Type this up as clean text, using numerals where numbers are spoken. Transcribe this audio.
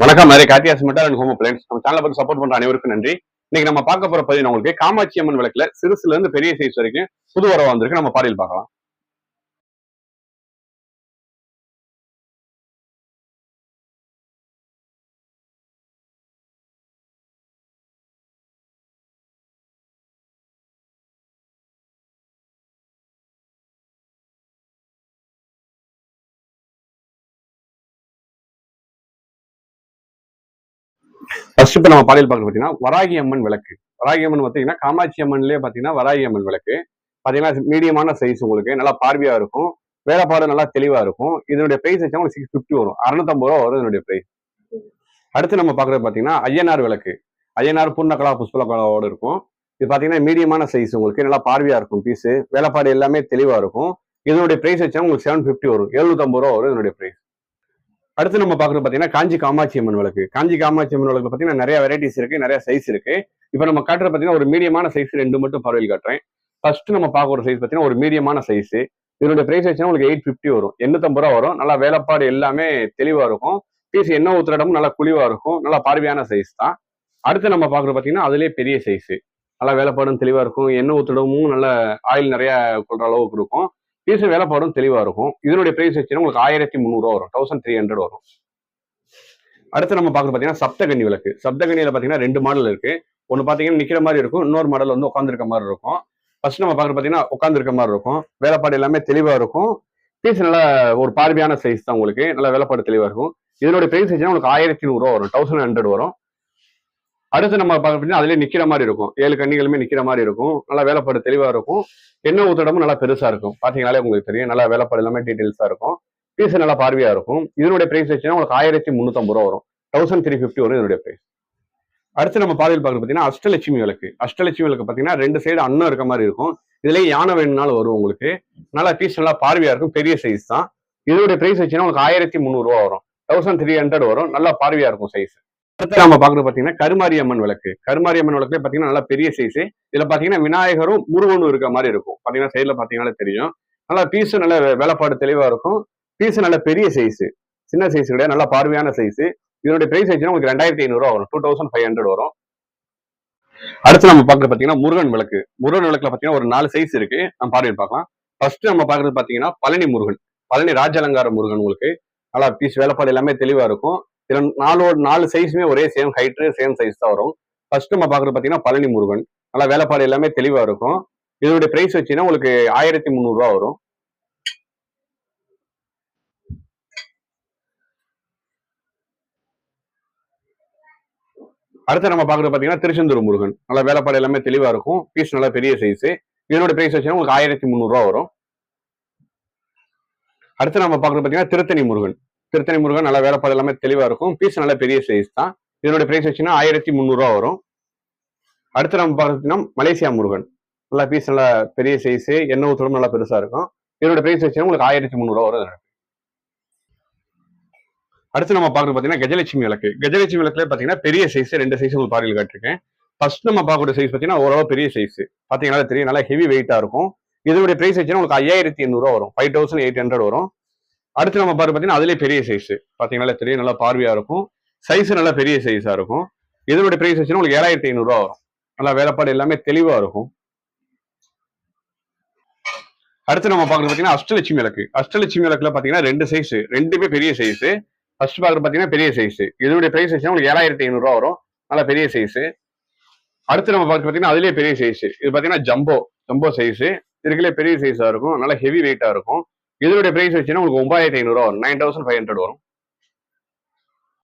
வணக்கம். மாதிரி கார்த்தியாஸ் metal and home appliances நம்ம சேனலை பத்தி சப்போர்ட் பண்ற அனைவருக்கும் நன்றி. இன்னைக்கு நம்ம பார்க்க போற பதிவு உங்களுக்கு காமாட்சி அம்மன் விளக்குல சிறுசுல இருந்து பெரிய சைஸ் வரைக்கும் புது வரவா வந்திருக்கு. நம்ம பாடியில் பார்க்கலாம். ஃபர்ஸ்ட் இப்ப நம்ம பாடியில் பார்க்க பார்த்தீங்கன்னா வராகி அம்மன் விளக்கு. வராகி அம்மன் பார்த்தீங்கன்னா காமாட்சி அம்மன்லயே பார்த்தீங்கன்னா வராகி அம்மன் விளக்கு பார்த்தீங்கன்னா மீடியமான சைஸ், உங்களுக்கு நல்லா பார்வையா இருக்கும், வேலைப்பாடு நல்லா தெளிவா இருக்கும். இதனுடைய பிரைஸ் வச்சா உங்களுக்கு 650 வரும், 650 ரூபா வரும் இதனுடைய பிரைஸ். அடுத்து நம்ம பார்க்கறது பார்த்தீங்கன்னா ஐயனார் விளக்கு. ஐயனார் பூர்ணகலா புஷ்பலகலாவோடு இருக்கும். இது பார்த்தீங்கன்னா மீடியமான சைஸ், உங்களுக்கு நல்லா பார்வையா இருக்கும், பீஸு வேலைப்பாடு எல்லாமே தெளிவா இருக்கும். இதனுடைய பிரைஸ் வச்சா உங்களுக்கு 750 வரும், 750 ரூபா வரும் இதனுடைய பிரைஸ். அடுத்து நம்ம பாக்குறது பாத்தீங்கன்னா காஞ்சி காமாட்சி அம்மன் விளக்கு. காஞ்சி காமாட்சி அம்மன் விளக்கு பாத்தீங்கன்னா நிறைய வெரைட்டிஸ் இருக்கு, நிறைய சைஸ் இருக்கு. இப்ப நம்ம காட்டுறது பாத்தீங்கன்னா ஒரு மீடியமான சைஸ் ரெண்டு மட்டும் பார்வையில் காட்டுறேன். ஃபர்ஸ்ட் நம்ம பார்க்க ஒரு சைஸ் பாத்தீங்கன்னா ஒரு மீடியமான சைஸ். இதனுடைய பிரைஸ் வச்சுன்னா உங்களுக்கு 850 வரும், 850 ரூபா வரும். நல்லா வேலைப்பாடு எல்லாமே தெளிவா இருக்கும், பீஸ் எண்ணெய் ஊத்துற இடமும் நல்லா குழிவா இருக்கும், நல்லா பார்வையான சைஸ் தான். அடுத்து நம்ம பாக்குறது பாத்தீங்கன்னா அதுலயே பெரிய சைஸ், நல்லா வேலைப்பாடும் தெளிவா இருக்கும், எண்ணெய் ஊத்துடமும் நல்ல ஆயில் நிறைய கொள்ற அளவுக்கு இருக்கும், பீஸ் வேலைப்பாடும் தெளிவா இருக்கும். இதனுடைய பிரைஸ் வச்சுன்னா உங்களுக்கு 1300 ரூபா வரும், 1300 வரும். அடுத்து நம்ம பார்க்கறது பாத்தீங்கன்னா சப்தகன்னி விளக்கு. சப்தகன்னியில பாத்தீங்கன்னா ரெண்டு மாடல் இருக்கு. ஒன்னு பாத்தீங்கன்னா நிக்கிற மாதிரி இருக்கும், இன்னொரு மாடல் வந்து உட்காந்துருக்க மாதிரி இருக்கும். ஃபர்ஸ்ட் நம்ம பார்க்கறது பாத்தீங்கன்னா உட்காந்துருக்க மாதிரி இருக்கும், வேலைப்பாடு எல்லாமே தெளிவா இருக்கும், பீஸ் நல்லா ஒரு பார்வையான சைஸ் தான், உங்களுக்கு நல்லா வேலைப்பாடு தெளிவா இருக்கும். இதனுடைய பிரைஸ் வச்சுன்னா உங்களுக்கு 1100 ரூபா வரும், 1100 வரும். அடுத்து நம்ம பார்க்க அதுலயே நிக்கிற மாதிரி இருக்கும், 7 கன்னிகளுமே நிக்கிற மாதிரி இருக்கும், நல்லா வேலைப்பாடு தெளிவா இருக்கும், எண்ணெய் ஊத்தடமும் நல்லா பெருசா இருக்கும். பாத்தீங்கன்னாலே உங்களுக்கு தெரியும், நல்லா வேலைப்பாடு எல்லாமே டீடைல்ஸா இருக்கும், பீஸ் நல்லா பார்வையா இருக்கும். இதனுடைய பிரைஸ் வச்சுன்னா உங்களுக்கு 1350 ரூபா வரும், 1350 வரும் இதனுடைய பிரைஸ். அடுத்து நம்ம பாதையில் பார்க்கறது பாத்தீங்கன்னா அஷ்டலட்சுமி விளக்கு. அஷ்டலட்சுமி விளக்கு பாத்தீங்கன்னா ரெண்டு சைடு அன்னம் இருக்க மாதிரி இருக்கும். இதுலயே யானை வேணும்னாலும் வரும், உங்களுக்கு நல்லா பீஸ் நல்லா பார்வையா இருக்கும், பெரிய சைஸ் தான். இதனுடைய பிரைஸ் வச்சுன்னா உங்களுக்கு 1300 ரூபா வரும், 1300 வரும், நல்லா பார்வையா இருக்கும் சைஸ். அடுத்து நம்ம பாக்குறது பாத்தீங்கன்னா கருமாரி அம்மன் விளக்கு. கருமாரி அம்மன் விளக்குல பாத்தீங்கன்னா நல்லா பெரிய சைஸ். இதுல பாத்தீங்கன்னா விநாயகரும் முருகனும் இருக்க மாதிரி இருக்கும், பாத்தீங்கன்னா சைட்ல பாத்தீங்கன்னா தெரியும். நல்லா பீஸ் நல்ல வேலைப்பாடு தெளிவா இருக்கும், பீஸ் நல்ல பெரிய சைஸ், சின்ன சைஸ் கிடையாது, நல்லா பார்வையான சைஸ். இதனுடைய பிரைஸ் வச்சுன்னா உங்களுக்கு 2500 ரூபா வரும், 2500 வரும். அடுத்து நம்ம பாக்குறது பாத்தீங்கன்னா முருகன் விளக்கு. முருகன் விளக்குல பாத்தீங்கன்னா ஒரு 4 சைஸ் இருக்கு, நம்ம பார்வையில் பார்க்கலாம். ஃபர்ஸ்ட் நம்ம பாக்குறது பாத்தீங்கன்னா பழனி முருகன். பழனி ராஜாலங்கார முருகன், உங்களுக்கு நல்லா பீஸ் வேலைப்பாடு எல்லாமே தெளிவா இருக்கும். இதுல 4 சைஸுமே ஒரே சேம் ஹைட், சேம் சைஸ் தான் வரும். ஃபர்ஸ்ட் நம்ம பாக்குறது பாத்தீங்கன்னா பழனி முருகன், நல்லா வேலைப்பாடு எல்லாமே தெளிவா இருக்கும். இதனுடைய பிரைஸ் வச்சுன்னா உங்களுக்கு 1300 ரூபா வரும். அடுத்து நம்ம பாக்குறது பாத்தீங்கன்னா திருச்செந்தூர் முருகன், நல்லா வேலைப்பாடு எல்லாமே தெளிவா இருக்கும், பீஸ் நல்லா பெரிய சைஸ். இதனோட பிரைஸ் வச்சுன்னா உங்களுக்கு 1300 ரூபா வரும். அடுத்து நம்ம பாக்குறது பாத்தீங்கன்னா திருத்தணி முருகன். திருத்தணி முருகன் நல்லா வேலைப்பாடு எல்லாமே தெளிவா இருக்கும், பீஸ் நல்ல பெரிய சைஸ் தான். இதனுடைய பிரைஸ் வச்சுன்னா 1300 ரூபா வரும். அடுத்து நம்ம பாத்தீங்கன்னா மலேசியா முருகன், நல்லா பீஸ் நல்லா பெரிய சைஸ், எண்ணெய் ஊத்தலும் நல்லா பெருசா இருக்கும். இதனுடைய பிரைஸ் வச்சுன்னா உங்களுக்கு 1300 ரூபா வரும். அடுத்து நம்ம பாக்குறது பாத்தீங்கன்னா கஜலட்சுமி விளக்கு. கஜலட்சுமி விளக்குல பாத்தீங்கன்னா பெரிய சைஸ், ரெண்டு சைஸ் உங்களுக்கு பார்வையில் காட்டிருக்கேன். ஃபர்ஸ்ட் நம்ம பார்க்கக்கூடிய சைஸ் பாத்தீங்கன்னா ஓரளவு பெரிய சைஸ், பாத்தீங்கன்னா தெரியும், நல்லா ஹெவி வெயிட்டா இருக்கும். இதனுடைய பிரைஸ் வச்சுன்னா உங்களுக்கு 5800 ரூபா வரும், 5800 வரும். அடுத்து நம்ம பாத்தீங்கன்னா அதுலயே பெரிய சைஸ், பாத்தீங்கன்னா தெரியும், நல்லா பார்வையா இருக்கும், சைஸ் நல்லா பெரிய சைஸா இருக்கும். இதனுடைய பிரைஸ் வச்சுன்னா உங்களுக்கு 7500 ரூபா வரும், நல்லா வேலைப்பாடு எல்லாமே தெளிவா இருக்கும். அடுத்து நம்ம பாக்குறது பாத்தீங்கன்னா அஷ்டலட்சுமி விளக்கு. அஷ்டலட்சுமி விளக்குல பாத்தீங்கன்னா ரெண்டு சைஸ், ரெண்டுமே பெரிய சைஸ். ஃபர்ஸ்ட் பாக்குறது பாத்தீங்கன்னா பெரிய சைஸ், இதனுடைய பிரைஸ் வச்சுன்னா உங்களுக்கு 7500 ரூபா வரும், நல்லா பெரிய சைஸ். அடுத்து நம்ம பாத்தீங்கன்னா அதுலயே பெரிய சைஸ், இது பாத்தீங்கன்னா ஜம்போ சைஸ், இதுக்குள்ளே பெரிய சைஸா இருக்கும், நல்லா ஹெவி வெயிட்டா இருக்கும். இதனுடைய பிரைஸ் வச்சுன்னா உங்களுக்கு 9500 ரூபா வரும், 9500 வரும்.